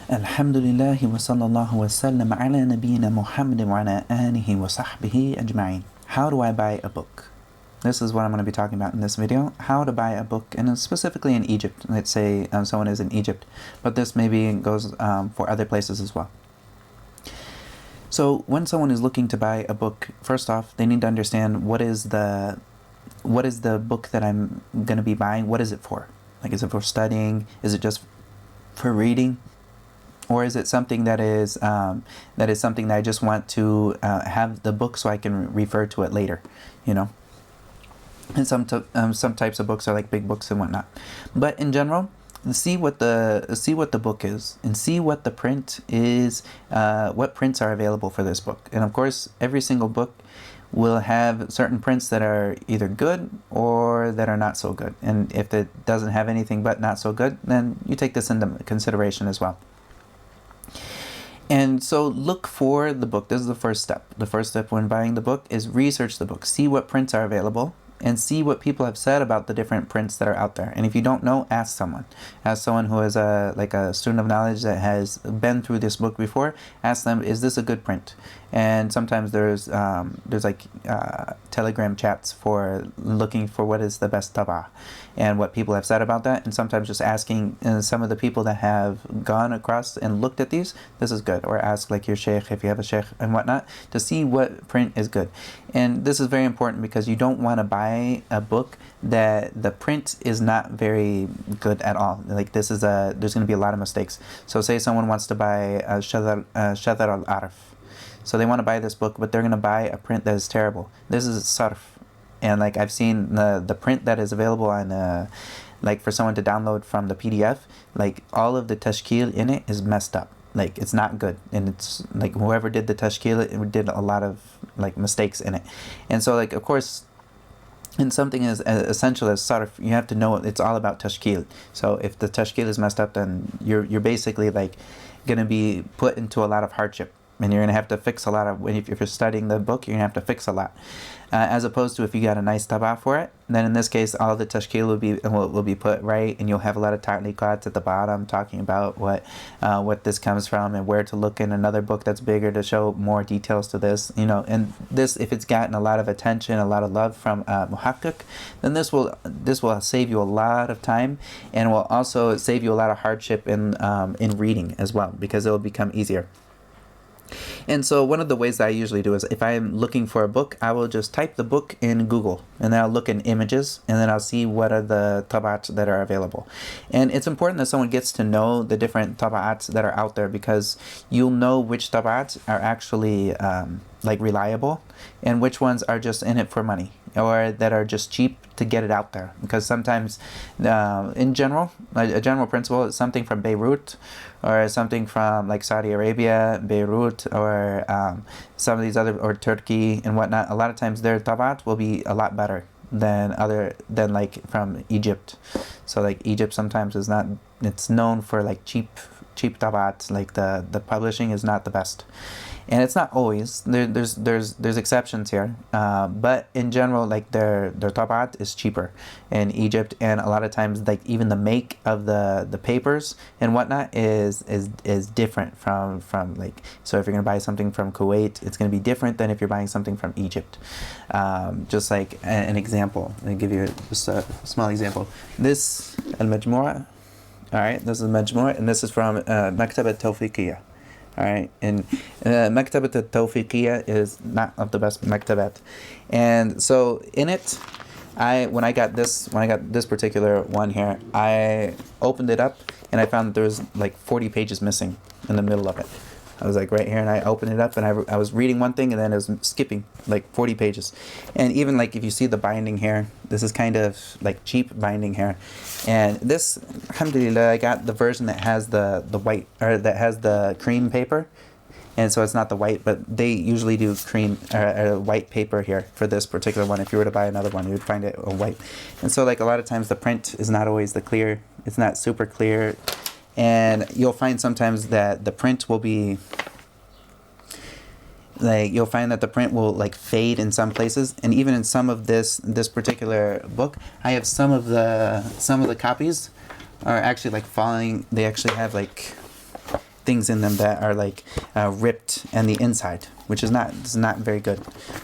Alhamdulillah wa sallallahu wa sallam ala nabiyyina Muhammadin wa ala alihi wa sahbihi ajma'in. How do I buy a book? This is what I'm going to be talking about in this video. How to buy a book, and specifically in Egypt. Let's say someone is in Egypt, but this maybe goes for other places as well. So when someone is looking to buy a book, first off, they need to understand what is the book that I'm going to be buying. What is it for? Like, is it for studying? Is it just for reading? Or is it something that is something that I just want to have the book so I can refer to it later, you know? And some types of books are like big books and whatnot. But in general, see what the book is, and see what the print is, what prints are available for this book. And of course, every single book will have certain prints that are either good or that are not so good. And if it doesn't have anything but not so good, then you take this into consideration as well. And so look for the book. This is the first step. The first step when buying the book is research the book. See what prints are available and see what people have said about the different prints that are out there. And if you don't know, ask someone. Ask someone who is a student of knowledge that has been through this book before. Ask them, is this a good print? And sometimes there's Telegram chats for looking for what is the best tab'ah and what people have said about that. And sometimes just asking some of the people that have gone across and looked at these, this is good. Or ask like your sheikh, if you have a sheikh and whatnot, to see what print is good. And this is very important because you don't want to buy a book that the print is not very good at all. Like there's going to be a lot of mistakes. So say someone wants to buy Shadar al-Arf. So they want to buy this book, but they're going to buy a print that is terrible. This is sarf. And like I've seen the print that is available on like for someone to download from the PDF, like all of the tashkil in it is messed up. Like it's not good, and it's like whoever did the tashkil, it did a lot of like mistakes in it. And so like of course, in something as essential as sarf, you have to know it's all about tashkil. So if the tashkil is messed up, then you're basically like going to be put into a lot of hardship. And you're going to have to fix a lot of, if you're studying the book, you're going to have to fix a lot. As opposed to if you got a nice tab'ah for it, then in this case, all the tashkil will be put right, and you'll have a lot of ta'liqats at the bottom talking about what this comes from and where to look in another book that's bigger to show more details to this, you know. And this, if it's gotten a lot of attention, a lot of love from muhaqqiq, then this will save you a lot of time, and will also save you a lot of hardship in reading as well, because it will become easier. And so one of the ways that I usually do is if I'm looking for a book, I will just type the book in Google, and then I'll look in images, and then I'll see what are the tabaats that are available. And it's important that someone gets to know the different tabaats that are out there, because you'll know which tabaats are actually like reliable and which ones are just in it for money, or that are just cheap to get it out there. Because sometimes in general, a general principle is something from Beirut or something from like Saudi Arabia, Beirut, or some of these other, or Turkey and whatnot. A lot of times their tabaat will be a lot better than like from Egypt. So like Egypt sometimes is not, it's known for like cheap tabaat. Like the publishing is not the best. And it's not always. There's exceptions here, but in general, like their tabaat is cheaper in Egypt, and a lot of times, like even the make of the papers and whatnot is different from like. So if you're gonna buy something from Kuwait, it's gonna be different than if you're buying something from Egypt. Just like an example, I'll give you just a small example. This al-Majmu'a, all right. This is al-Majmu'a, and this is from Maktabat Tawfiqiyya. Alright, and Maktabat al-Tawfiqiyya is not of the best maktabat. And so in it, when I got this particular one here, I opened it up and I found that there was like 40 pages missing in the middle of it. I was like right here, and I opened it up, and I was reading one thing, and then it was skipping like 40 pages. And even like if you see the binding here, this is kind of like cheap binding here. And this, alhamdulillah, I got the version that has the white, or that has the cream paper. And so it's not the white, but they usually do cream or white paper here for this particular one. If you were to buy another one, you would find it a white. And so like a lot of times the print is not always it's not super clear. And you'll find sometimes that the print will be like, you'll find that the print will like fade in some places. And even in some of this particular book, I have some of the copies are actually like falling. They actually have like things in them that are like ripped and the inside, which is not very good.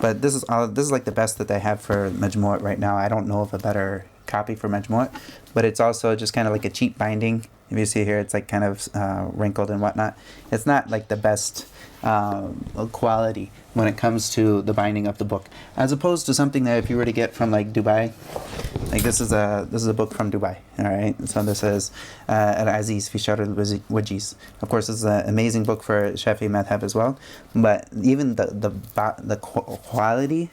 But this is like the best that they have for Majmu'at right now. I don't know of a better copy for Majmu'at, but it's also just kind of like a cheap binding. If you see here, it's like kind of wrinkled and whatnot. It's not like the best quality when it comes to the binding of the book, as opposed to something that if you were to get from like Dubai, like this is a book from Dubai. All right, so this is Al-Aziz fi Sharh al-Wajiz. Of course, this is an amazing book for Shafi'i madhab as well. But even the quality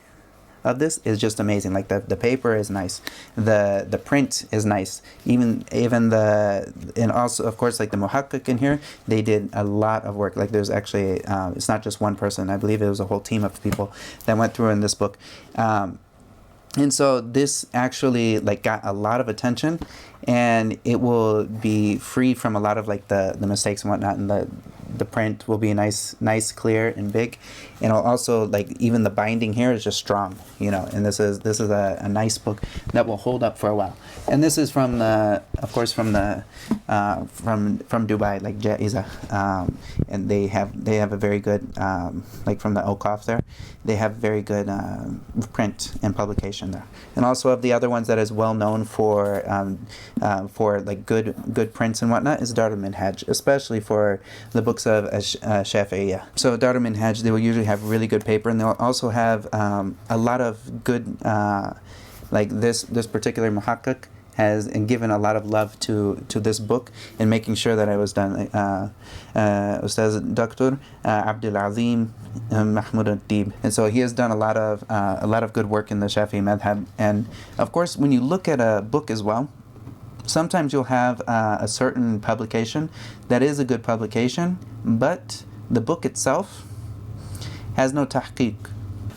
of this is just amazing. Like the paper is nice, the print is nice, even and also of course like the muhakkik in here, they did a lot of work. Like there's actually it's not just one person, I believe it was a whole team of people that went through in this book, and so this actually like got a lot of attention, and it will be free from a lot of like the mistakes and whatnot, and the print will be nice, clear and big, and it'll also like even the binding here is just strong, you know. And this is a nice book that will hold up for a while. And this is from of course from Dubai, like Jaiza, and they have a very good like from the Awqaf there, they have very good print and publication there. And also of the other ones that is well known for like good prints and whatnot is Dar al-Minhaj, especially for the books of Shafi'iyya. So Dar al-Minhaj, they will usually have really good paper, and they'll also have a lot of good like this particular muhakkik has and given a lot of love to this book in making sure that it was done. Ustaz Dr. Abdul Azim Mahmoud al-Dib, and so he has done a lot of good work in the Shafi'i madhab. And of course, when you look at a book as well, sometimes you'll have a certain publication that is a good publication, but the book itself has no tahqiq.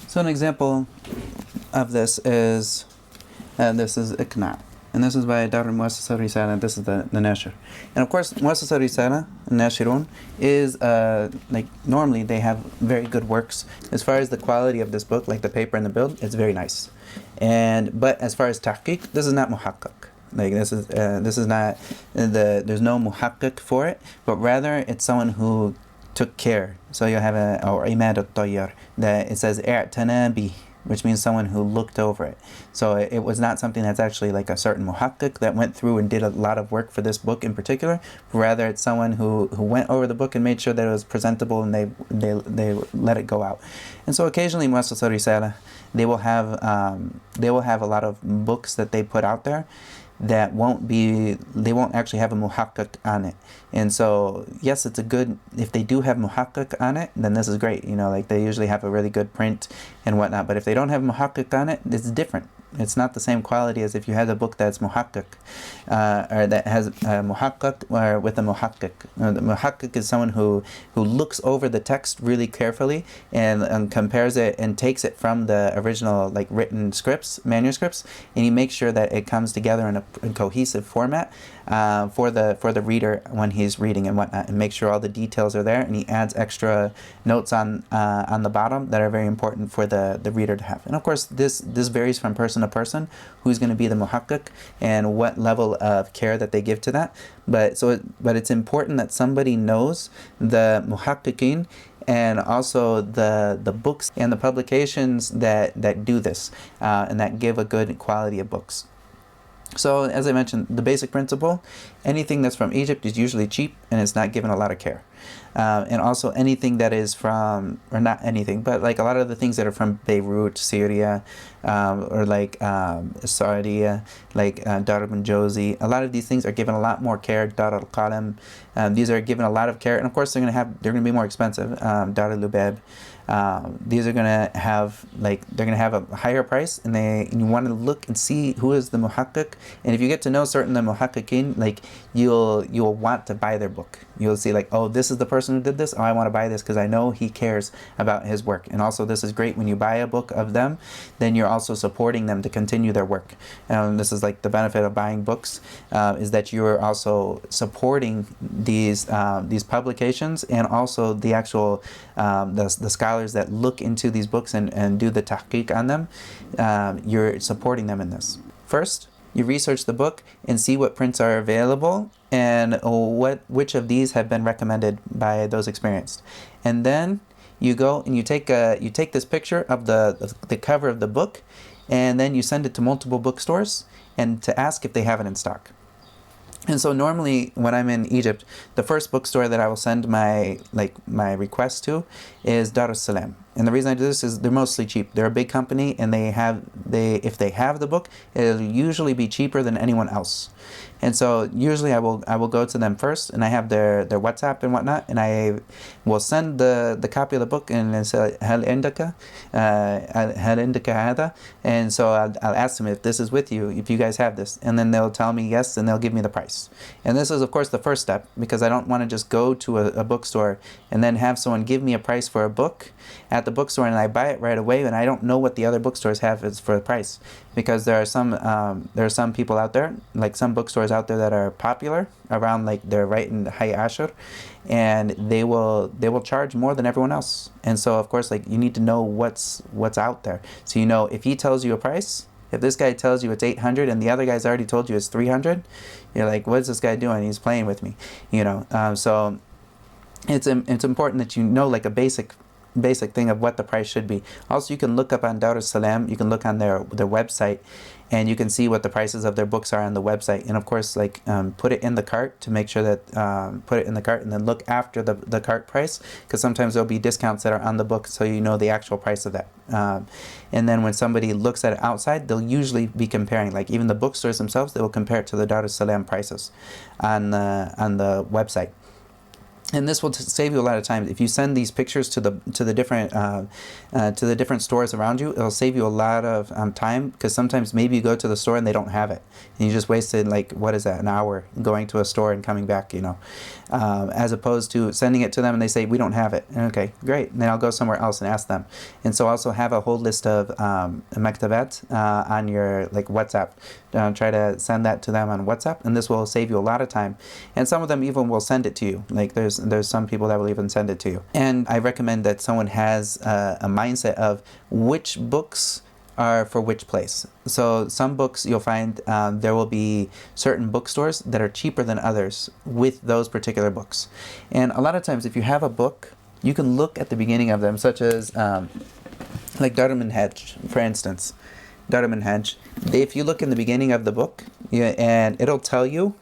So an example of this is Iqna', and this is by Dar al-Muassasa Risala, and this is the Nashr. And of course, Muassasa Risala, Nashirun, is like normally they have very good works. As far as the quality of this book, like the paper and the build, it's very nice. But as far as tahqiq, this is not muhakkak. Like this is not there's no muhakkik for it, but rather it's someone who took care. So you have or imad al-tayyar, that it says i'tana bi, which means someone who looked over it. So it was not something that's actually like a certain muhakkik that went through and did a lot of work for this book in particular. Rather, it's someone who went over the book and made sure that it was presentable, and they let it go out. And so occasionally Muassasa Risala, they will have a lot of books that they put out there that they won't actually have a muhakkik on it. And so yes, it's a good, if they do have muhakkik on it, then this is great, you know, like they usually have a really good print and whatnot. But if they don't have muhakkik on it, it's different. It's not the same quality as if you had a book that's muhakkik, or that has muhakkik or with a muhakkik. The muhakkik is someone who looks over the text really carefully and compares it and takes it from the original like written manuscripts, and he makes sure that it comes together in a cohesive format for the reader when he's reading and whatnot, and make sure all the details are there, and he adds extra notes on the bottom that are very important for the reader to have. And of course, this varies from person to person who's going to be the muhakkik and what level of care that they give to that. But it's important that somebody knows the muhakkikin and also the books and the publications that do this and that give a good quality of books. So as I mentioned, the basic principle, anything that's from Egypt is usually cheap and it's not given a lot of care. And also anything that is from, or not anything, but like a lot of the things that are from Beirut, Syria, or like Saudi, like Dar al-Jozi, a lot of these things are given a lot more care. Dar al-Qalam, these are given a lot of care, and of course they're going to be more expensive. Dar al-Lubab, these are going to have a higher price, and you want to look and see who is the muhakkik. And if you get to know certain the muhakkikin, like you'll want to buy their book. You'll see like, oh, this is the person who did this. Oh, I want to buy this because I know he cares about his work. And also, this is great when you buy a book of them, then you're also supporting them to continue their work. This is like the benefit of buying books, is that you're also supporting these publications, and also the actual the scholars that look into these books and do the tahqiq on them. You're supporting them in this. First, you research the book and see what prints are available and which of these have been recommended by those experienced. And then you go and you take this picture of the cover of the book, and then you send it to multiple bookstores and to ask if they have it in stock. And so normally when I'm in Egypt, the first bookstore that I will send my request to is Dar es Salaam. And the reason I do this is they're mostly cheap. They're a big company, and if they have the book, it'll usually be cheaper than anyone else. And so usually I will go to them first, and I have their WhatsApp and whatnot, and I will send the copy of the book and say هل عندك هذا, and so I'll ask them if this is with you, if you guys have this, and then they'll tell me yes, and they'll give me the price. And this is of course the first step, because I don't want to just go to a bookstore and then have someone give me a price for a book at the bookstore and I buy it right away, and I don't know what the other bookstores have is for the price, because there are some people out there, like some bookstores out there that are popular around, like they're right in the Hay Ashur, and they will charge more than everyone else. And so of course, like, you need to know what's out there, so you know if he tells you a price. If this guy tells you it's 800 and the other guy's already told you it's 300, you're like, what's this guy doing? He's playing with me, so it's important that you know like a basic thing of what the price should be. Also, you can look up on Dar es Salaam, you can look on their website, and you can see what the prices of their books are on the website. And of course, like, put it in the cart to make sure that put it in the cart, and then look after the cart price, because sometimes there'll be discounts that are on the book, so you know the actual price of that. And then when somebody looks at it outside, they'll usually be comparing, like even the bookstores themselves, they will compare it to the Dar es Salaam prices on the website. And this will save you a lot of time. If you send these pictures to the different stores around you, it'll save you a lot of time, because sometimes maybe you go to the store and they don't have it, and you just wasted, like, what is that, an hour going to a store and coming back, as opposed to sending it to them and they say we don't have it. Okay, great. And then I'll go somewhere else and ask them. And so also have a whole list of maktabat on your WhatsApp. Try to send that to them on WhatsApp, and this will save you a lot of time. And some of them even will send it to you. Like there's some people that will even send it to you. And I recommend that someone has a mindset of which books are for which place. So some books you'll find there will be certain bookstores that are cheaper than others with those particular books. And a lot of times if you have a book, you can look at the beginning of them, such as like Dar al-Minhaj, for instance. Dar al-Minhaj, if you look in the beginning of the book, and it'll tell you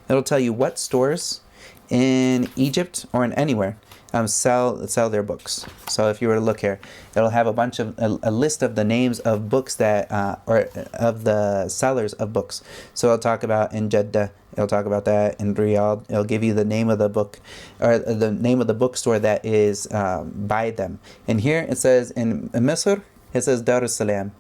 what stores in Egypt or in anywhere sell their books. So if you were to look here, it'll have a list of the names of books that or of the sellers of books. So it'll talk about in Jeddah, it'll talk about that in Riyadh. It'll give you the name of the book, or the name of the bookstore that is by them. And here it says in Misr, it says Dar es Salaam.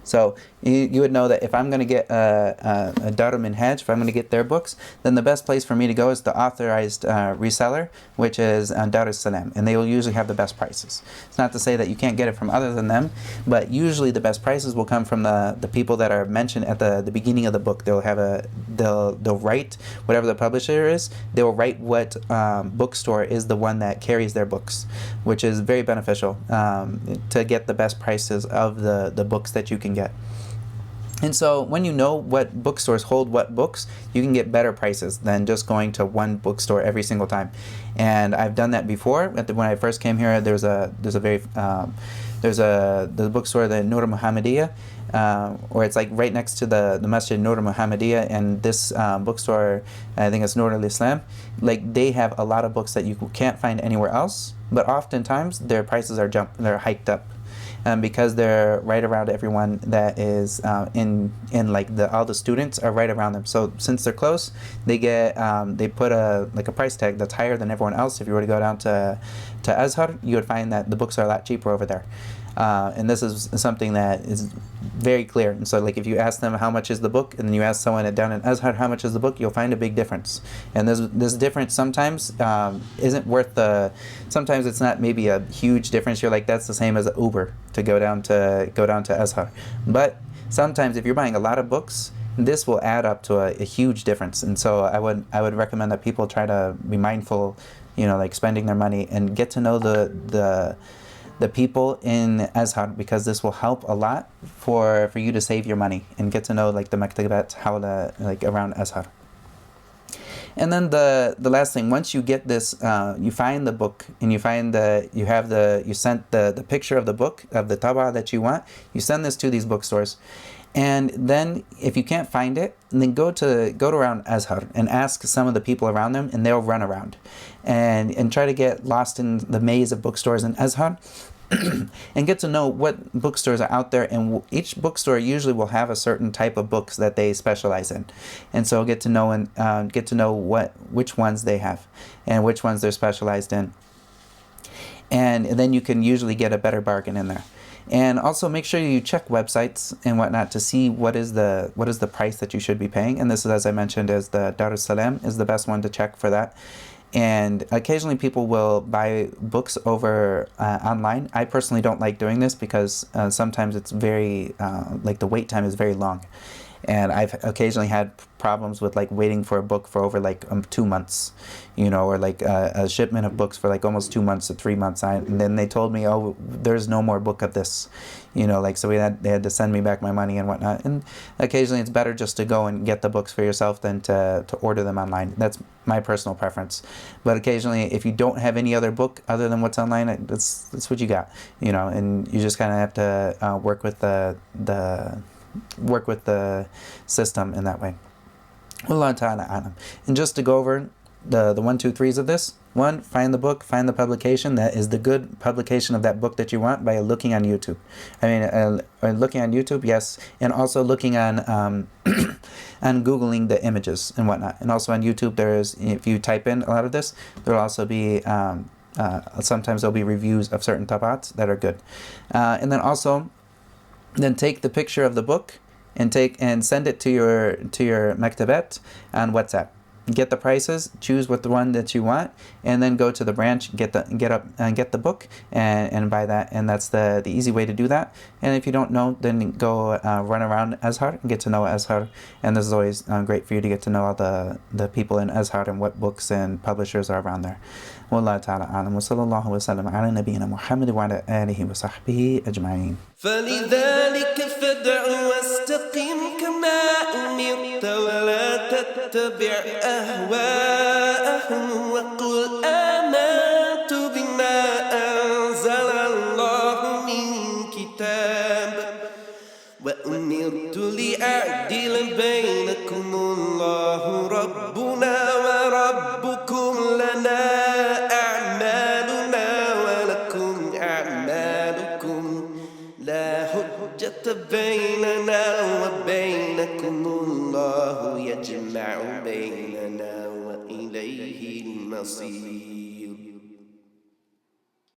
So you would know that if I'm going to get a Dar al-Minhaj, if I'm going to get their books, then the best place for me to go is the authorized reseller, which is Dar es Salaam, and they will usually have the best prices. It's not to say that you can't get it from other than them, but usually the best prices will come from the people that are mentioned at the beginning of the book. They'll write whatever the publisher is. They'll write what bookstore is the one that carries their books, which is very beneficial to get the best prices of the books that you can get. And so when you know what bookstores hold what books, you can get better prices than just going to one bookstore every single time. And I've done that before. When I first came here, there's the bookstore, the Nur Muhammadiyah, or it's like right next to the Masjid Nur Muhammadiyah, and this bookstore, I think it's Nur al-Islam. Like, they have a lot of books that you can't find anywhere else, but oftentimes their prices they're hiked up. Because they're right around everyone that is in all the students are right around them. So since they're close, they put a price tag that's higher than everyone else. If you were to go down to Azhar, you would find that the books are a lot cheaper over there. And this is something that is very clear. And so, like, if you ask them how much is the book, and then you ask someone down in Azhar how much is the book, you'll find a big difference. And this difference sometimes isn't worth sometimes it's not maybe a huge difference. You're like, that's the same as an Uber to go down to Azhar. But sometimes if you're buying a lot of books, this will add up to a huge difference. And so I would recommend that people try to be mindful, like spending their money, and get to know the people in Azhar, because this will help a lot for you to save your money and get to know like the maktabat around Azhar. And then the last thing, once you get this, you find the book and you find you sent the picture of the book, of the tab'a that you want, you send this to these bookstores. And then if you can't find it, then go to around Azhar and ask some of the people around them, and they'll run around and try to get lost in the maze of bookstores in Azhar. And get to know what bookstores are out there, and each bookstore usually will have a certain type of books that they specialize in, and so get to know which ones they have and which ones they're specialized in, and then you can usually get a better bargain in there. And also make sure you check websites and whatnot to see what is the price that you should be paying. And this is, as I mentioned, is the Dar es Salaam is the best one to check for that. And occasionally people will buy books over online. I personally don't like doing this because sometimes it's very, like the wait time is very long. And I've occasionally had problems with like waiting for a book for over like 2 months, you know, or like a shipment of books for like almost 2 months to 3 months. And then they told me, oh, there's no more book of this, you know, like, so they had to send me back my money and whatnot. And occasionally it's better just to go and get the books for yourself than to order them online. That's my personal preference. But occasionally, if you don't have any other book other than what's online, that's what you got, you know, and you just kind of have to work with the system in that way. Wallahu ta'ala alam. And just to go over the 1, 2, 3s of this. 1, find the book, find the publication that is the good publication of that book that you want by looking on YouTube. Looking on YouTube, yes, and also looking on and Googling the images and whatnot. And also on YouTube, if you type in a lot of this, there'll also be sometimes there'll be reviews of certain tab'ats that are good. And then also, then take the picture of the book and send it to your mektabat on WhatsApp. Get the prices, choose what the one that you want, and then go to the branch, get the book and buy that. And that's the easy way to do that. And if you don't know, then go run around Azhar and get to know Azhar. And this is always great for you to get to know all the people in Azhar and what books and publishers are around there. والله تعالى أعلم وصلى الله وسلم على نبينا محمد وعلى آله وصحبه أجمعين. فلذلك فادع واستقم كما أمرت ولا تتبع أهواءهم وقل آمنت بما أنزل الله من كتاب وأمرت لأعدل بينكم الله ربنا وربكم لنا بيننا وبينكم الله يجمع بيننا وإليه المصير.